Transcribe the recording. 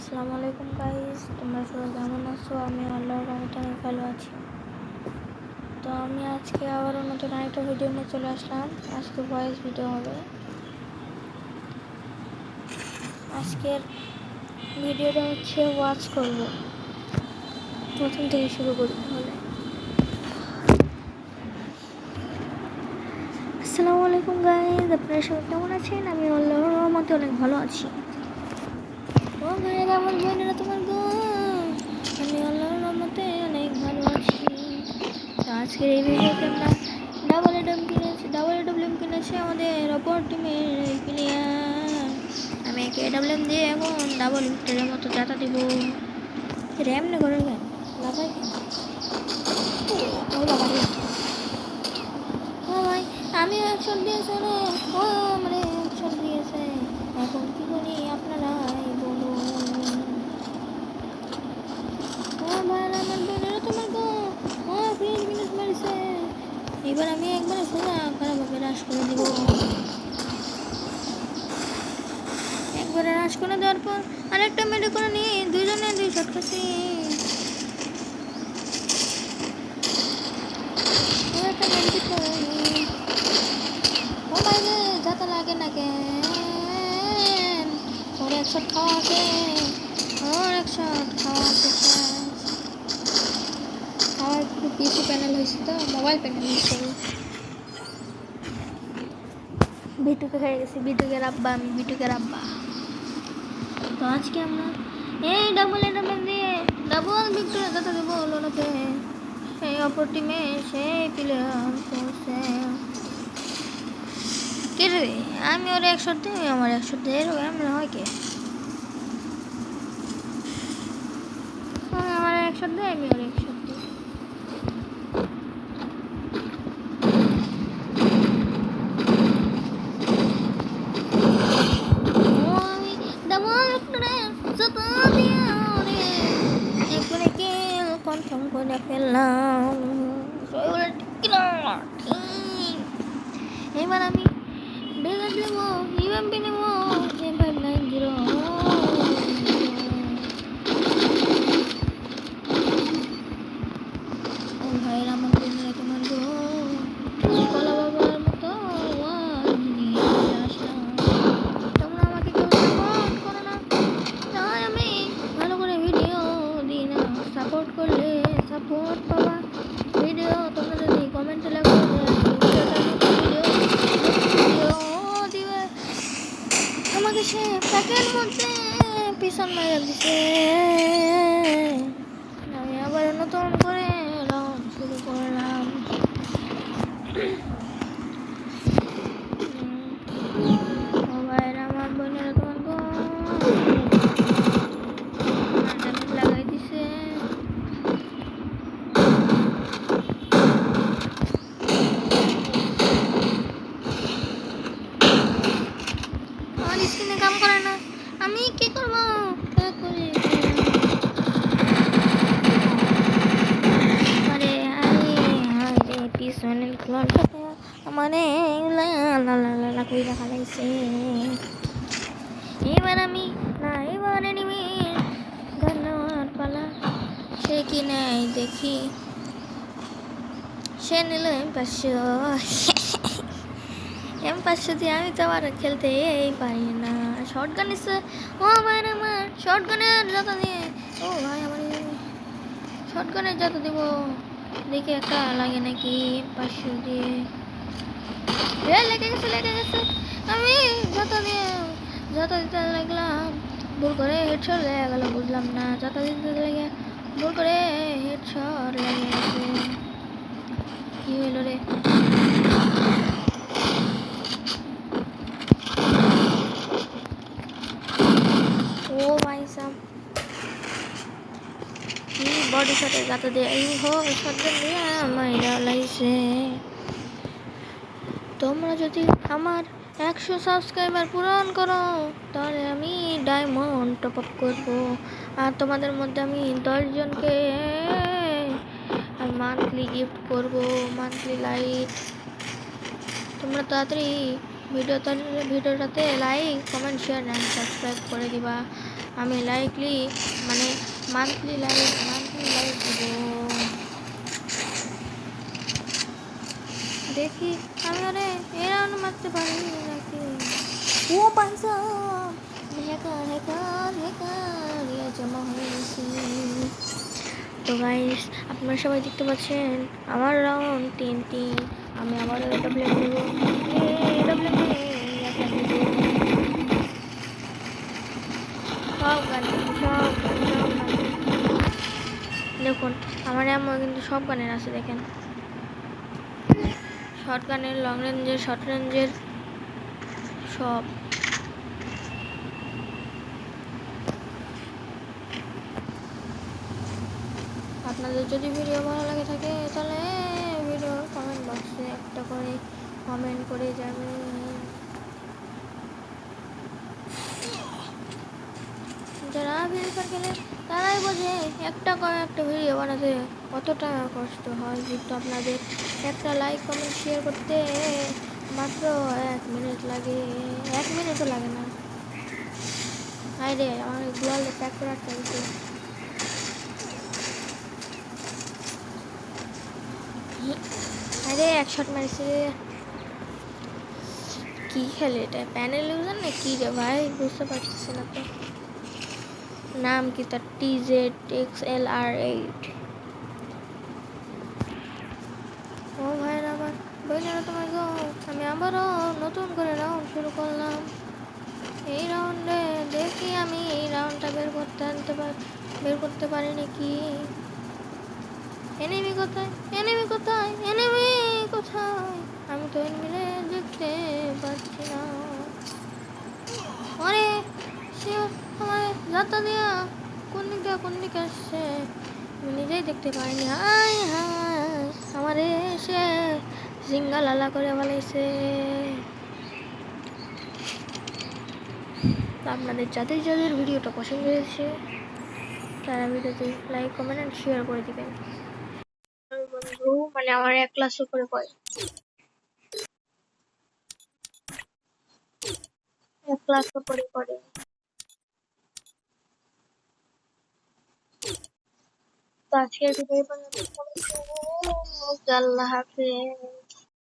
আসসালামু আলাইকুম গাইস, তোমরা সবাই কেমন আছো? আমি আল্লাহর রহমতে অনেক ভালো আছি। তো আমি আজকে আবারও নতুন আরেকটা ভিডিও নিয়ে চলে আসলাম। আজকে ভয়েস ভিডিও হবে। আজকের ভিডিওটা হচ্ছে ওয়াচ করব। প্রথম থেকে শুরু করি তাহলে। আসসালামু আলাইকুম গাইস, আপনারা সবাই কেমন আছেন? আমি আল্লাহর রহমতে অনেক ভালো আছি। ও ভাইয়েরা, আমার বোনেরা, তোমার গো, আমি আল্লাহর রহমতে অনেক ভালো আছি। তো আজকের এই ভিডিওতে আমরা ডাবল এডব্লিউএম কিনেছে আমাদের অপর টিমের প্লেয়ার। আমি একে এডব্লিউএম দিয়ে এখন ডাবল ভিক্টরের মতো যাতা দিব। র্যাম না করে কেন লাগাই ভাই, আমি একশট দিয়েছে রে, ও মানে একশট দিয়েছে। এখন কি করি আপনারাই বলুন। ও ভাই, আমার বোনেরা, তোমার গো, ও 20 মিনিট মারিছে। এবার আমি একবারে সোজা খারাপভাবে হ্রাস করে দিব। একবারে হ্রাস করে দেওয়ার পর আরেকটা মেডে করে নিয়ে দুজনে 2 শট খাচ্ছি। একটা মেডিকেট করে নিই। ও ভাই রে, যাতে লাগে না কেন, ওর 1 শট খাওয়া আছে, ওর 1 শট খাওয়া আছে। আমার একটু পিসি প্যানেল হয়েছে, তো মোবাইল প্যানেল হয়েছে। বিটুকে হয়ে গেছি, বিটুকের আব্বা, আমি বিটুকের আব্বা। তো আজকে আমরা এই ডাবল এডব্লিউএম দিয়ে ডাবল ভিক্টরি যাতে দেবো লোনাতে। সেই অপর টিমে সেই প্লেয়ার করছে কে রে? আমি ওর 1 শট দিই, আমার 1 শট দিয়ে এমন হয় কে? আমার 1 শট দেয়, আমি ওর 1 শট দিই। আমি ডাবল ভিক্টরি যাতে দিয়ে একবারে কিল কনফার্ম করে ফেললাম। এবার আমি ডেজার্ট নেবো, ইউএমপি নেবো, M590। ও ভাইয়ের, আমার বোনেরা, তোমার গো, কলা বাবার মতো ওয়াজ নিয়ে আসলাম। তোমরা আমাকে কেউ সাপোর্ট করো না, তাই আমি ভালো করে ভিডিও দিই না। সাপোর্ট করলে সাপোর্ট পাবা। ভিডিও তোমরা যদি কমেন্টে লেখো ভিডিও দিবে, আমাকে সে প্যাকের মধ্যে পিছন মারা দিছে। আমি আবার নতুন করে রাউন্ড শুরু করলাম। আমার বোনেরা, তোমার গো, লাগাই দিছে। আমার স্ক্রিনে কাম করে না, আমি কি করবো? পিছনের ক্লনটাতে মানে কই দেখা লাগছে। এবার আমি না, এবার এনিমি ধন্যবাদ পালা। সে কি নেয় দেখি, সে নিল M500 দিয়ে আমি তো আবার খেলতে পারি না। শর্ট গান এসে, ও ভাই আমার শর্ট গানের যত দিয়ে, ও ভাই আমার শর্ট গানের যত দিব দেখি একটা লাগে নাকি M500 দিয়ে। লেগে গেছে। আমি যত দিতে লাগলাম, ভুল করে হেডশট লেগে গেল, বুঝলাম না। যত দিতে লেগে ভুল করে হেডশট লেগে গেছে। কি হইল রে? ও ভাই সাহেব, কি বডি শটের গাতা দিয়ে এই শট দিয়ে মাইরা লাইছে। তোমরা যদি আমার 100 সাবস্ক্রাইবার পূরণ করো, তাহলে আমি ডায়মন্ড টপ আপ করবো। আর তোমাদের মধ্যে আমি 10 জনকে মান্থলি গিফট করব, মান্থলি লাইট। তোমরা তাড়াতাড়ি ভিডিওটাতে like, comment, share and subscribe করে দিবা। আমি লাইকলি মানে মান্থলি লাইক দেবো। দেখি আমি আরে এ রাউন্ড মারতে পারি নাকি। ও পাইসা হ্যাকার হ্যাকার হ্যাকার জমা হয়েছে। তো গাইস আপনারা সবাই দেখতে পাচ্ছেন আমার রাউন্ড 3 আমি আবার ডব্লিউ নেব। সব গান দেখুন আমার এমন কিন্তু সব গানের আছে দেখেন, শর্ট গানের, লং রেঞ্জের, শর্ট রেঞ্জের সব। আপনাদের যদি ভিডিও ভালো লাগে থাকে তাহলে ভিডিওর কমেন্ট বক্সে একটা করে কমেন্ট করে যাবেন। যারা ভিডিও গেলে তারাই বোঝে একটা ভিডিও বানাতে কতটা কষ্ট হয়। কিন্তু আপনাদের একটা লাইক কমেন্ট শেয়ার করতে মাত্র 1 মিনিট লাগে, 1 মিনিটও লাগে না। হাই রে আমার গ্লোয়ালে প্যাক করে রাখতে হয়েছে। আরে 1 শট মারছে। কি খেলে এটা, প্যানেল ইউজার না কি রে ভাই বুঝতে পারতেছি না তো। নাম কি তার? TZXLR8। ও ভাইয়ের আমার বইনেরা তোমার গো, আমি আবারও নতুন করে রাউন্ড শুরু করলাম। এই রাউন্ডে দেখি আমি এই রাউন্ডটা বের করতে পারি নাকি। এনিমি কোথায়, এনিমি কোথায়, এনিমি কোথায়? আমি তো এনিমিরে দেখতে পাচ্ছি না। আরে সে আমার যাত্রা দিয়া কোন দিকে আসছে আমি নিজেই দেখতে পাইনি। হাই হাই আমারে সে জিঙ্গা লালা করে ফেলাইছে। আপনাদের যাদের যাদের ভিডিওটা পছন্দ হয়েছে তারা ভিডিওতে লাইক কমেন্ট এন্ড শেয়ার করে দিবেন। বন্ধু মানে আমার 1 ক্লাস উপরে পড়ে, 1 ক্লাস উপরে পড়ে। তো আজকের ভিডিও পর্যন্ত, আল্লাহ হাফেজ।